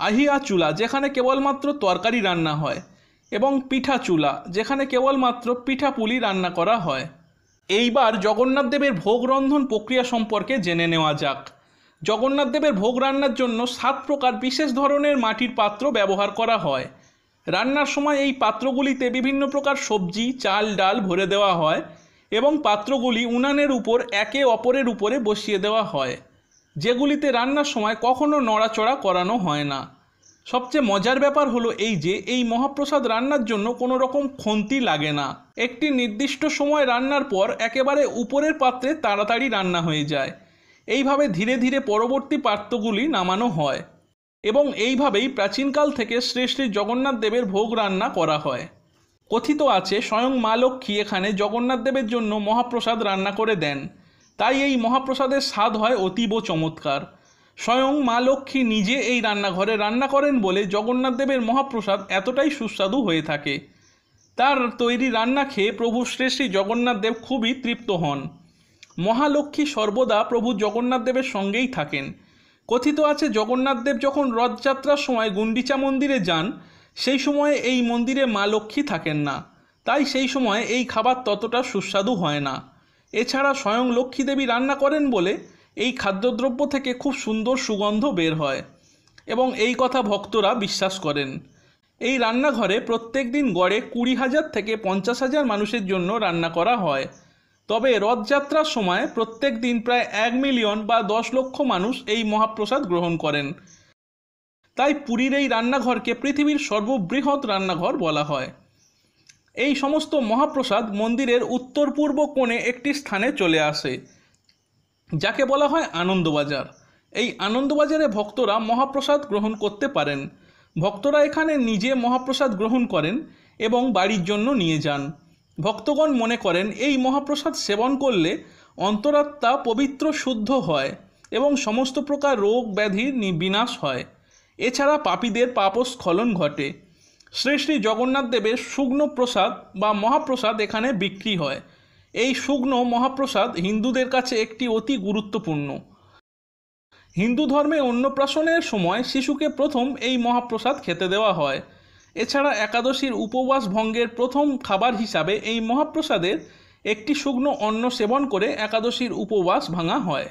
আহিয়া চুলা, যেখানে কেবলমাত্র তরকারি রান্না হয়, এবং পিঠা চুলা, যেখানে কেবলমাত্র পিঠাপুলি রান্না করা হয়। এইবার জগন্নাথ দেবের ভোগ রন্ধন প্রক্রিয়া সম্পর্কে জেনে নেওয়া যাক। জগন্নাথ দেবের ভোগ রান্নার জন্য 7 প্রকার বিশেষ ধরনের মাটির পাত্র ব্যবহার করা হয়। রান্নার সময় এই পাত্রগুলিতে বিভিন্ন প্রকার সবজি, চাল, ডাল ভরে দেওয়া হয় এবং পাত্রগুলি উনানের উপর একে অপরের উপরে বসিয়ে দেওয়া হয়, যেগুলিতে রান্নার সময় কখনো নড়াচড়া করানো হয় না। সবচেয়ে মজার ব্যাপার হলো এই যে এই মহাপ্রসাদ রান্নার জন্য কোনো রকম খন্তি লাগে না। একটি নির্দিষ্ট সময় রান্নার পর একেবারে উপরের পাত্রে তাড়াতাড়ি রান্না হয়ে যায়। এইভাবে ধীরে ধীরে পরবর্তী পাত্রগুলি নামানো হয় এবং এইভাবেই প্রাচীনকাল থেকে শ্রী জগন্নাথ দেবের ভোগ রান্না করা হয়। কথিত আছে স্বয়ং মা লক্ষ্মী এখানে জগন্নাথ দেবের জন্য মহাপ্রসাদ রান্না করে দেন, তাই এই মহাপ্রসাদের স্বাদ হয় অতীব চমৎকার। স্বয়ং মা লক্ষ্মী নিজে এই রান্নাঘরে রান্না করেন বলে জগন্নাথ দেবের মহাপ্রসাদ এতটাই সুস্বাদু হয়ে থাকে। তার তৈরি রান্না খেয়ে প্রভু শ্রী জগন্নাথ দেব খুবই তৃপ্ত হন। মহালক্ষ্মী সর্বদা প্রভু জগন্নাথ দেবের সঙ্গেই থাকেন। কথিত আছে জগন্নাথ দেব যখন রথযাত্রার সময় গুন্ডিচা মন্দিরে যান, সেই সময়ে এই মন্দিরে মা লক্ষ্মী থাকেন না, তাই সেই সময় এই খাবার ততটা সুস্বাদু হয় না। এছাড়া স্বয়ং লক্ষ্মী দেবী রান্না করেন বলে এই খাদ্যদ্রব্য থেকে খুব সুন্দর সুগন্ধ বের হয় এবং এই কথা ভক্তরা বিশ্বাস করেন। এই রান্নাঘরে প্রত্যেক দিন গড়ে 20,000 থেকে 50,000 মানুষের জন্য রান্না করা হয়। তবে রথযাত্রার সময় প্রত্যেক দিন প্রায় 1 মিলিয়ন বা 10 লক্ষ মানুষ এই মহাপ্রসাদ গ্রহণ করেন। তাই পুরীর এই রান্নাঘরকে পৃথিবীর সর্ববৃহৎ রান্নাঘর বলা হয়। এই সমস্ত মহাপ্রসাদ মন্দিরের উত্তর পূর্ব কোণে একটি স্থানে চলে আসে, যাকে বলা হয় আনন্দবাজার। এই আনন্দবাজারে ভক্তরা মহাপ্রসাদ গ্রহণ করতে পারেন। ভক্তরা এখানে নিজে মহাপ্রসাদ গ্রহণ করেন এবং বাড়ির জন্য নিয়ে যান। ভক্তগণ মনে করেন এই মহাপ্রসাদ সেবন করলে অন্তরাত্মা পবিত্র শুদ্ধ হয় এবং সমস্ত প্রকার রোগ ব্যাধির বিনাশ হয়। এছাড়া পাপীদের পাপস্খলন ঘটে। শ্রী শ্রী জগন্নাথ দেবের শুকনো প্রসাদ বা মহাপ্রসাদ এখানে বিক্রি হয়। এই শুকনো মহাপ্রসাদ হিন্দুদের কাছে একটি অতি গুরুত্বপূর্ণ। হিন্দু ধর্মে অন্নপ্রাশনের সময় শিশুকে প্রথম এই মহাপ্রসাদ খেতে দেওয়া হয়। এছাড়া একাদশীর উপবাস ভঙ্গের প্রথম খাবার হিসাবে এই মহাপ্রসাদের একটি শুকনো অন্ন সেবন করে একাদশীর উপবাস ভাঙা হয়।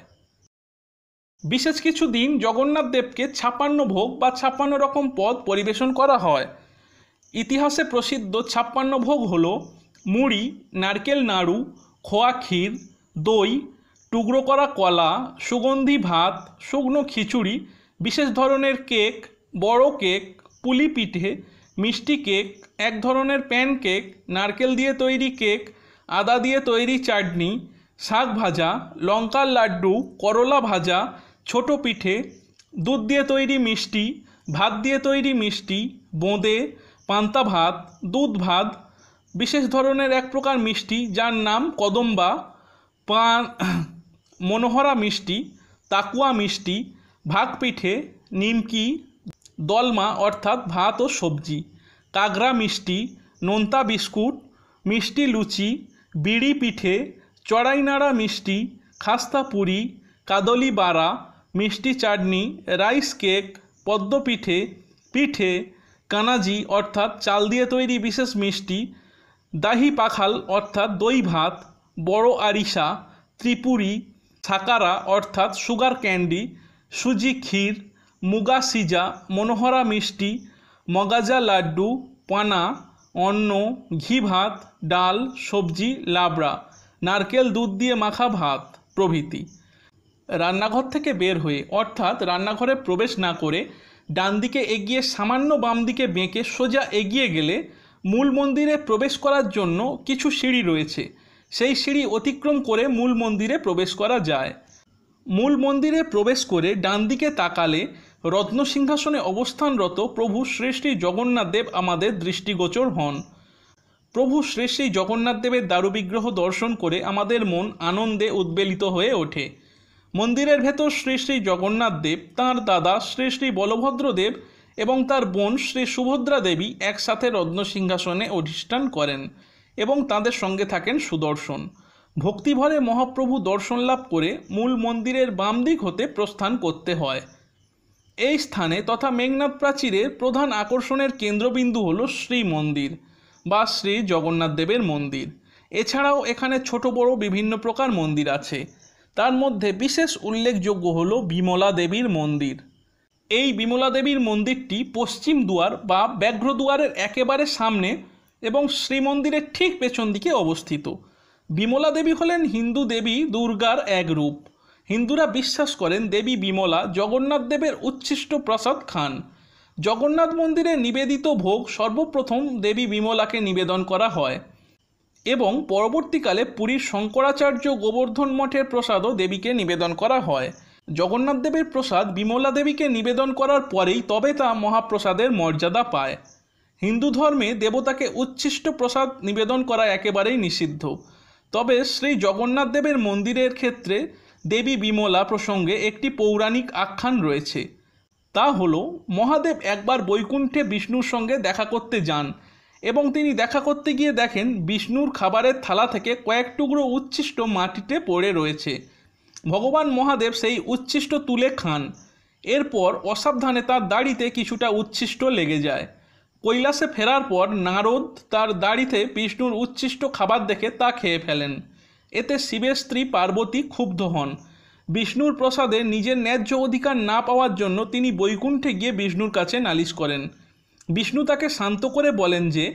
বিশেষ কিছু দিন জগন্নাথ দেবকে 56 ভোগ বা 56 রকম পদ পরিবেশন করা হয়। ইতিহাসে প্রসিদ্ধ 56 ভোগ হল মুড়ি, নারকেল নাড়ু, খোয়া ক্ষীর, দই, টুকরো করা কলা, সুগন্ধি ভাত, শুকনো খিচুড়ি, বিশেষ ধরনের কেক, বড় কেক, পুলি পিঠে, মিষ্টি কেক, এক ধরনের প্যান কেক, নারকেল দিয়ে তৈরি কেক, আদা দিয়ে তৈরি চাটনি, শাক ভাজা, লঙ্কার লাড্ডু, করলা ভাজা, ছোট পিঠে, দুধ দিয়ে তৈরি মিষ্টি, ভাত দিয়ে তৈরি মিষ্টি, বোঁদে, পান্তা ভাত, দুধ ভাত, বিশেষ ধরনের এক প্রকার মিষ্টি যার নাম কদম্বা, পান, মনোহরা মিষ্টি, তাকুয়া মিষ্টি, ভাগ পিঠে, নিমকি, দলমা অর্থাৎ ভাত ও সবজি, কাগড়া মিষ্টি, নোনতা বিস্কুট, মিষ্টি লুচি, বিড়ি পিঠে, চড়াই নাড়া মিষ্টি, খাস্তা পুরি, কাদলি বাড়া, মিষ্টি চাটনি, রাইস কেক, পদ্ম পিঠে, পিঠে, কানাজি অর্থাৎ চাল দিয়ে তৈরি বিশেষ মিষ্টি, দাহি পাখাল অর্থাৎ দই ভাত, বড় আরিসা, ত্রিপুরি, সাকারা অর্থাৎ সুগার ক্যান্ডি, সুজি ক্ষীর, মুগা সিজা, মনোহরা মিষ্টি, মগাজা লাড্ডু, পানা, অন্ন, ঘি ভাত, ডাল, সবজি, লাবড়া, নারকেল দুধ দিয়ে মাখা ভাত প্রভৃতি। রান্নাঘর থেকে বের হয়ে অর্থাৎ রান্নাঘরে প্রবেশ না করে ডান দিকে এগিয়ে সামান্য বাম দিকে বেঁকে সোজা এগিয়ে গেলে মূল মন্দিরে প্রবেশ করার জন্য কিছু সিঁড়ি রয়েছে। সেই সিঁড়ি অতিক্রম করে মূল মন্দিরে প্রবেশ করা যায়। মূল মন্দিরে প্রবেশ করে ডান দিকে তাকালে রত্নসিংহাসনে অবস্থানরত প্রভু শ্রী শ্রী জগন্নাথ দেব আমাদের দৃষ্টিগোচর হন। প্রভু শ্রী শ্রী জগন্নাথ দেবের দারুবিগ্রহ দর্শন করে আমাদের মন আনন্দে উদ্বেলিত হয়ে ওঠে। মন্দিরের ভেতর শ্রী শ্রী জগন্নাথ দেব, তাঁর দাদা শ্রী শ্রী বলভদ্র দেব এবং তার বোন শ্রী সুভদ্রা দেবী একসাথে রত্নসিংহাসনে অধিষ্ঠান করেন এবং তাদের সঙ্গে থাকেন সুদর্শন। ভক্তিভরে মহাপ্রভু দর্শন লাভ করে মূল মন্দিরের বাম দিক হতে প্রস্থান করতে হয়। এই স্থানে তথা মেঘনাদ প্রাচীরের প্রধান আকর্ষণের কেন্দ্রবিন্দু হল শ্রী মন্দির বা শ্রী জগন্নাথ দেবের মন্দির। এছাড়াও এখানে ছোট বড় বিভিন্ন প্রকার মন্দির আছে। তার মধ্যে বিশেষ উল্লেখযোগ্য হল বিমলা দেবীর মন্দির। এই বিমলা দেবীর মন্দিরটি পশ্চিম দুয়ার বা ব্যাঘ্র দুয়ারের একেবারে সামনে এবং শ্রীমন্দিরের ঠিক পেছন দিকে অবস্থিত। বিমলা দেবী হলেন হিন্দু দেবী দুর্গার এক রূপ। হিন্দুরা বিশ্বাস করেন দেবী বিমলা জগন্নাথ দেবের উচ্ছিষ্ট প্রসাদ খান। জগন্নাথ মন্দিরে নিবেদিত ভোগ সর্বপ্রথম দেবী বিমলাকে নিবেদন করা হয় এবং পরবর্তীকালে পুরীর শঙ্করাচার্য গোবর্ধন মঠের প্রসাদও দেবীকে নিবেদন করা হয়। জগন্নাথ দেবের প্রসাদ বিমলা দেবীকে নিবেদন করার পরেই তবে তা মহাপ্রসাদের মর্যাদা পায়। হিন্দু ধর্মে দেবতাকে উচ্ছিষ্ট প্রসাদ নিবেদন করা একেবারেই নিষিদ্ধ। তবে শ্রী জগন্নাথ দেবের মন্দিরের ক্ষেত্রে দেবী বিমলা প্রসঙ্গে একটি পৌরাণিক আখ্যান রয়েছে। তা হল মহাদেব একবার বৈকুণ্ঠে বিষ্ণুর সঙ্গে দেখা করতে যান এবং তিনি দেখা করতে গিয়ে দেখেন বিষ্ণুর খাবারের থালা থেকে কয়েক টুকরো উচ্ছিষ্ট মাটিতে পড়ে রয়েছে। ভগবান মহাদেব সেই উচ্ছিষ্ট তুলে খান। এরপর অসাবধানে তার দাড়িতে কিছুটা উচ্ছিষ্ট লেগে যায়। কৈলাসে ফেরার পর নারদ তার দাড়িতে বিষ্ণুর উচ্ছিষ্ট খাবার দেখে তা খেয়ে ফেলেন। এতে শিবের স্ত্রী পার্বতী ক্ষুব্ধ হন। বিষ্ণুর প্রসাদে নিজের ন্যায্য অধিকার না পাওয়ার জন্য তিনি বৈকুণ্ঠে গিয়ে বিষ্ণুর কাছে নালিশ করেন। বিষ্ণু তাকে শান্ত করে বলেন যে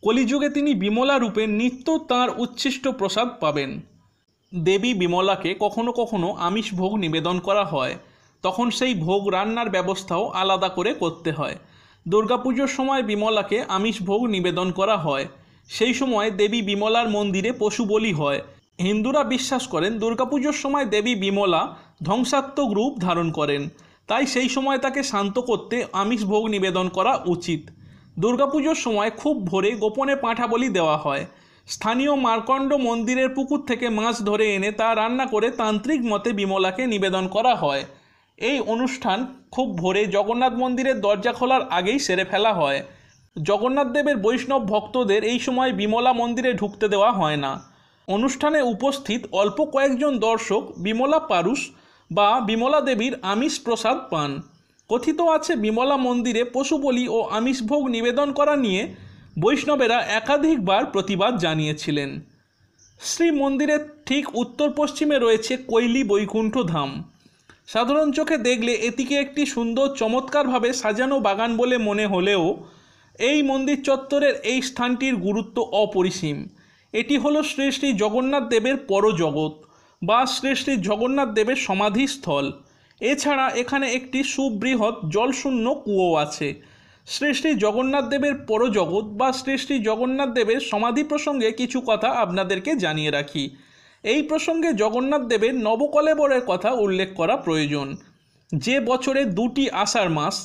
কলিযুগে তিনি বিমলা রূপে নিত্য তাঁর উচ্ছিষ্ট প্রসাদ পাবেন। দেবী বিমলাকে কখনো কখনো আমিষ ভোগ নিবেদন করা হয়, তখন সেই ভোগ রান্নার ব্যবস্থাও আলাদা করে করতে হয়। দুর্গাপুজোর সময় বিমলাকে আমিষ ভোগ নিবেদন করা হয়। সেই সময় দেবী বিমলার মন্দিরে পশু বলি হয়। হিন্দুরা বিশ্বাস করেন দুর্গাপুজোর সময় দেবী বিমলা ধ্বংসাত্মক রূপ ধারণ করেন, তাই সেই সময় তাকে শান্ত করতে আমিষ ভোগ নিবেদন করা উচিত। দুর্গাপুজোর সময় খুব ভোরে গোপনে পাঁঠা বলি দেওয়া হয়। স্থানীয় মার্কণ্ড মন্দিরের পুকুর থেকে মাছ ধরে এনে তা রান্না করে তান্ত্রিক মতে বিমলাকে নিবেদন করা হয়। এই অনুষ্ঠান খুব ভোরে জগন্নাথ মন্দিরের দরজা খোলার আগেই সেরে ফেলা হয়। জগন্নাথ দেবের বৈষ্ণব ভক্তদের এই সময় বিমলা মন্দিরে ঢুকতে দেওয়া হয় না। অনুষ্ঠানে উপস্থিত অল্প কয়েকজন দর্শক বিমলা পারুষ বা বিমলা দেবীর আমিষ প্রসাদ পান। কথিত আছে বিমলা মন্দিরে পশু বলি ও আমিষ ভোগ নিবেদন করা নিয়ে বৈষ্ণবেরা একাধিকবার প্রতিবাদ জানিয়েছিলেন। শ্রী মন্দিরের ঠিক উত্তর পশ্চিমে রয়েছে কৈলি বৈকুণ্ঠ ধাম। সাধারণ চোখে দেখলে এটিকে একটি সুন্দর চমৎকারভাবে সাজানো বাগান বলে মনে হলেও এই মন্দির চত্বরের এই স্থানটির গুরুত্ব অপরিসীম। এটি হলো শ্রী শ্রী জগন্নাথ দেবের পরজগৎ বা শ্রী শ্রী জগন্নাথ দেবের সমাধিস্থল। এছাড়া এখানে একটি সুবৃহৎ জলশূন্য কুয়ো আছে। শ্রী শ্রী জগন্নাথ দেবের পরজগৎ বা শ্রী শ্রী জগন্নাথ দেবের সমাধি প্রসঙ্গে কিছু কথা আপনাদেরকে জানিয়ে রাখি। এই প্রসঙ্গে জগন্নাথ দেবের নবকলেবরের কথা উল্লেখ করা প্রয়োজন। যে বছরে 2টি আষাঢ় মাস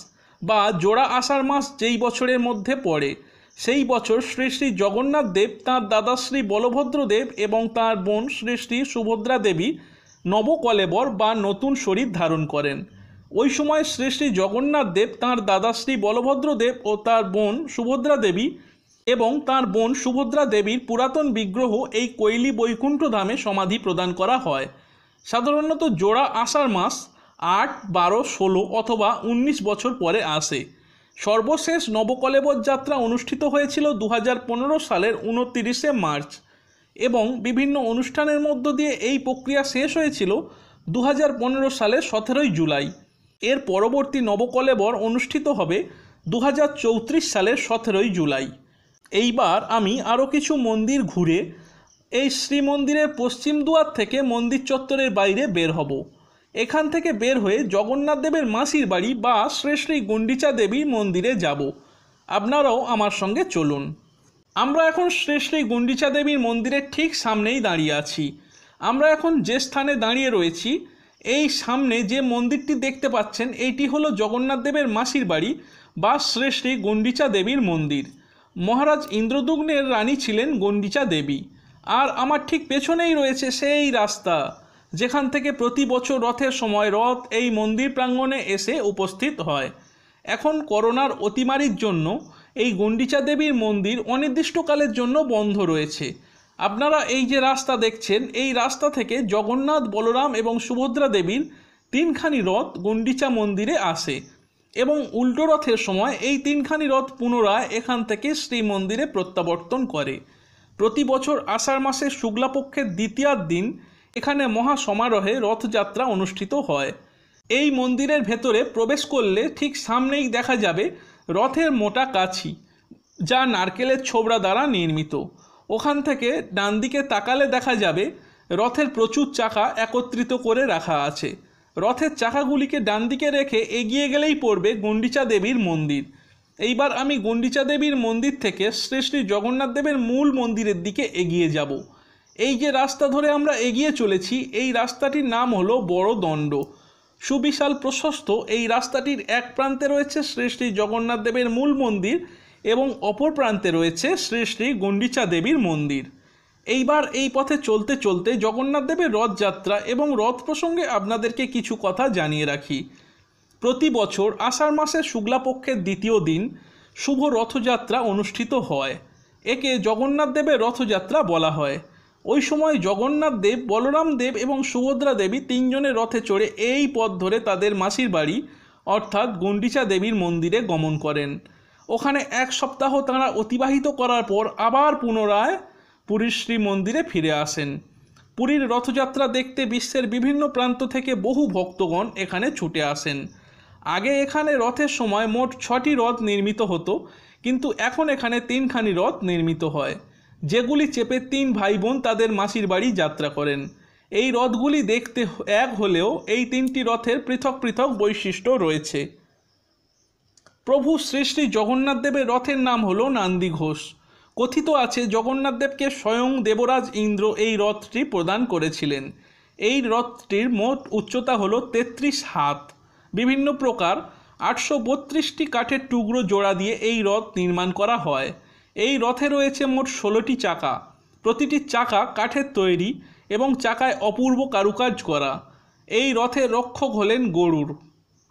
বা জোড়া আষাঢ় মাস যেই বছরের মধ্যে পড়ে, সেই বছর শ্রী শ্রী জগন্নাথ দেব তাঁর দাদা শ্রী বলভদ্র দেব এবং তাঁর বোন শ্রী শ্রী সুভদ্রা দেবী নবকলেবর বা নতুন শরীর ধারণ করেন। ওই সময় শ্রী শ্রী জগন্নাথ দেব তাঁর দাদা শ্রী বলভদ্র দেব ও তাঁর বোন সুভদ্রা দেবী এবং তাঁর বোন সুভদ্রা দেবীর পুরাতন বিগ্রহ এই কৈলি বৈকুণ্ঠ ধামে সমাধি প্রদান করা হয়। সাধারণত জোড়া আষাঢ় মাস 8, 12, 16 অথবা 19 বছর পরে আসে। সর্বশেষ নবকলেবর যাত্রা অনুষ্ঠিত হয়েছিল 2015 সালের 29শে মার্চ এবং বিভিন্ন অনুষ্ঠানের মধ্য দিয়ে এই প্রক্রিয়া শেষ হয়েছিল 2015 সালের 17ই জুলাই। এর পরবর্তী নবকলেবর অনুষ্ঠিত হবে 2034 সালের 17ই জুলাই। এইবার আমি আরও কিছু মন্দির ঘুরে এই শ্রীমন্দিরের পশ্চিম দুয়ার থেকে মন্দির চত্বরের বাইরে বের হব। এখান থেকে বের হয়ে জগন্নাথ দেবের মাসির বাড়ি বা শ্রী শ্রী গুন্ডিচা দেবীর মন্দিরে যাব। আপনারাও আমার সঙ্গে চলুন। আমরা এখন শ্রী শ্রী গুন্ডিচা দেবীর মন্দিরের ঠিক সামনেই দাঁড়িয়ে আছি। আমরা এখন যে স্থানে দাঁড়িয়ে রয়েছি, এই সামনে যে মন্দিরটি দেখতে পাচ্ছেন, এইটি হলো জগন্নাথ দেবের মাসির বাড়ি বা শ্রী শ্রী গুন্ডিচা দেবীর মন্দির। মহারাজ ইন্দ্রদুগ্নের রানী ছিলেন গুন্ডিচা দেবী। আর আমার ঠিক পেছনেই রয়েছে সেই রাস্তা যেখান থেকে প্রতি বছর রথের সময় রথ এই মন্দির প্রাঙ্গণে এসে উপস্থিত হয়। এখন করোনার অতিমারির জন্য এই গুন্ডিচা দেবীর মন্দির অনির্দিষ্টকালের জন্য বন্ধ রয়েছে। আপনারা এই যে রাস্তা দেখছেন, এই রাস্তা থেকে জগন্নাথ, বলরাম এবং সুভদ্রা দেবীর 3খানি রথ গুন্ডিচা মন্দিরে আসে এবং উল্টো রথের সময় এই 3খানি রথ পুনরায় এখান থেকে শ্রীমন্দিরে প্রত্যাবর্তন করে। প্রতি বছর আষাঢ় মাসের শুক্লাপক্ষের দ্বিতীয়ার দিন এখানে মহা সমারোহে রথযাত্রা অনুষ্ঠিত হয়। এই মন্দিরের ভেতরে প্রবেশ করলে ঠিক সামনেই দেখা যাবে রথের মোটা কাছি, যা নারকেলের ছোবড়া দ্বারা নির্মিত। ওখান থেকে ডান দিকে তাকালে দেখা যাবে রথের প্রচুর চাকা একত্রিত করে রাখা আছে। রথের চাকাগুলিকে ডান দিকে রেখে এগিয়ে গেলেই পড়বে গুন্ডিচা দেবীর মন্দির। এইবার আমি গুন্ডিচা দেবীর মন্দির থেকে শ্রী শ্রী জগন্নাথ দেবের মূল মন্দিরের দিকে এগিয়ে যাব। এই যে রাস্তা ধরে আমরা এগিয়ে চলেছি, এই রাস্তাটির নাম হলো বড় দণ্ড। সুবিশাল প্রশস্ত এই রাস্তাটির এক প্রান্তে রয়েছে শ্রী শ্রী জগন্নাথ দেবের মূল মন্দির এবং অপর প্রান্তে রয়েছে শ্রী শ্রী গুন্ডিচা দেবীর মন্দির। এইবার এই পথে চলতে চলতে জগন্নাথ দেবের রথযাত্রা এবং রথ প্রসঙ্গে আপনাদেরকে কিছু কথা জানিয়ে রাখি। প্রতি বছর আষাঢ় মাসের শুক্লাপক্ষের দ্বিতীয় দিন শুভ রথযাত্রা অনুষ্ঠিত হয়। একে জগন্নাথ দেবের রথযাত্রা বলা হয়। ওই সময় জগন্নাথ দেব, বলরাম দেব এবং সুভদ্রা দেবী 3 জনের রথে চড়ে এই পথ ধরে তাদের মাসির বাড়ি অর্থাৎ গুন্ডিচা দেবীর মন্দিরে গমন করেন। ওখানে 1 সপ্তাহ তাঁরা অতিবাহিত করার পর আবার পুনরায় পুরীর শ্রী মন্দিরে ফিরে আসেন। পুরীর রথযাত্রা দেখতে বিশ্বের বিভিন্ন প্রান্ত থেকে বহু ভক্তগণ এখানে ছুটে আসেন। আগে এখানে রথের সময় মোট 6টি রথ নির্মিত হতো, কিন্তু এখন এখানে 3খানি রথ নির্মিত হয়, যেগুলি চেপে 3 ভাই বোন তাদের মাসির বাড়ি যাত্রা করেন। এই রথগুলি দেখতে এক হলেও এই 3টি রথের পৃথক পৃথক বৈশিষ্ট্য রয়েছে। প্রভু শ্রী শ্রী জগন্নাথ দেবের রথের নাম হলো নন্দীঘোষ। কথিত আছে জগন্নাথ দেবকে স্বয়ং দেবরাজ ইন্দ্র এই রথটি প্রদান করেছিলেন। এই রথটির মোট উচ্চতা হলো 33 হাত। বিভিন্ন প্রকার 832টি কাঠের টুকরো জোড়া দিয়ে এই রথ নির্মাণ করা হয়। এই রথে রয়েছে মোট 16টি চাকা। প্রতিটি চাকা কাঠের তৈরি এবং চাকায় অপূর্ব কারুকাজ করা। এই রথের রক্ষক হলেন গরুড়।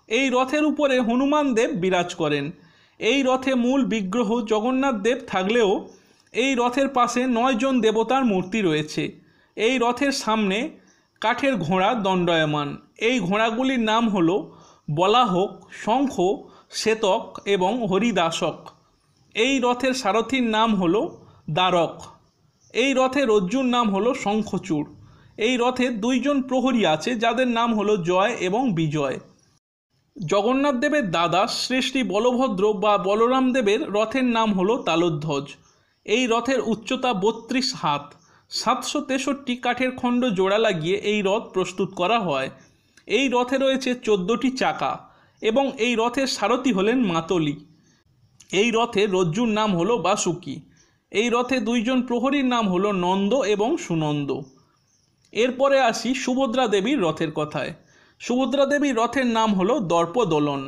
এই রথের উপরে হনুমান দেব বিরাজ করেন। এই রথে মূল বিগ্রহ জগন্নাথ দেব থাকলেও এই রথের পাশে 9 জন দেবতার মূর্তি রয়েছে। এই রথের সামনে কাঠের ঘোড়া দণ্ডায়মান। এই ঘোড়াগুলির নাম হলো বলাহক, শঙ্খ, শ্বেতক এবং হরিদাসক। এই রথের সারথীর নাম হলো দ্বারক। এই রথের রজ্জুর নাম হলো শঙ্খচূড়। এই রথে 2 জন প্রহরী আছে যাদের নাম হলো জয় এবং বিজয়। জগন্নাথ দেবের দাদা শ্রী শ্রী বলভদ্র বা বলরাম দেবের রথের নাম হলো তালধ্বজ। এই রথের উচ্চতা 32 হাত। 763 কাঠের খণ্ড জোড়া লাগিয়ে এই রথ প্রস্তুত করা হয়। এই রথে রয়েছে 14টি চাকা এবং এই রথের সারথি হলেন মাতলি। এই রথের রজ্জুর নাম হলো বাসুকি। এই রথে 2 জন প্রহরীর নাম হলো নন্দ এবং সুনন্দ। এরপরে আসি সুভদ্রা দেবীর রথের কথায়। সুভদ্রা দেবীর রথের নাম হলো দর্পদোলন।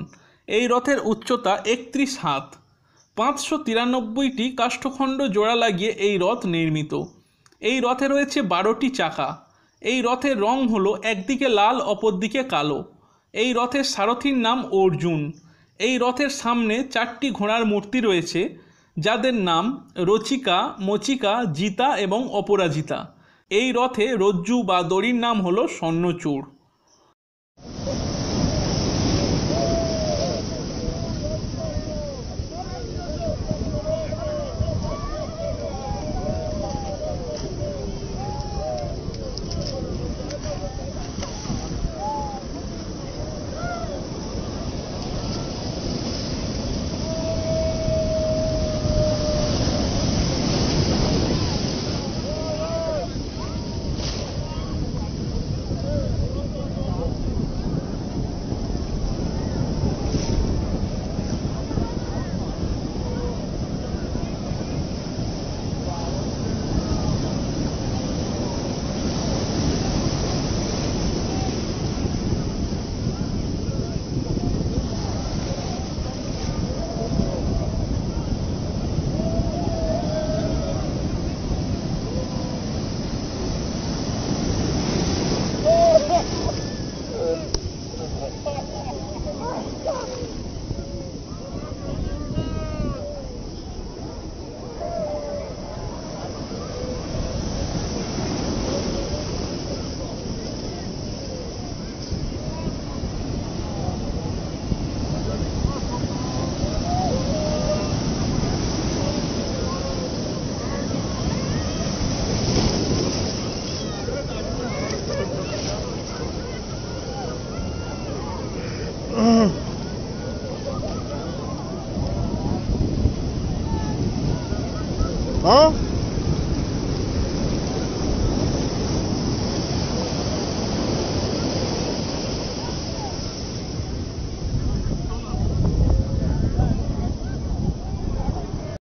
এই রথের উচ্চতা 31 হাত। 593টি কাষ্ঠখণ্ড জোড়া লাগিয়ে এই রথ নির্মিত। এই রথে রয়েছে 12টি চাকা। এই রথের রং হলো একদিকে লাল অপরদিকে কালো। এই রথের সারথীর নাম অর্জুন। এই রথের সামনে 4টি ঘোড়ার মূর্তি রয়েছে যাদের নাম রচিকা, মচিকা, জিতা এবং অপরাজিতা। এই রথে রজ্জু বা দড়ির নাম হলো স্বর্ণচূড়। Huh?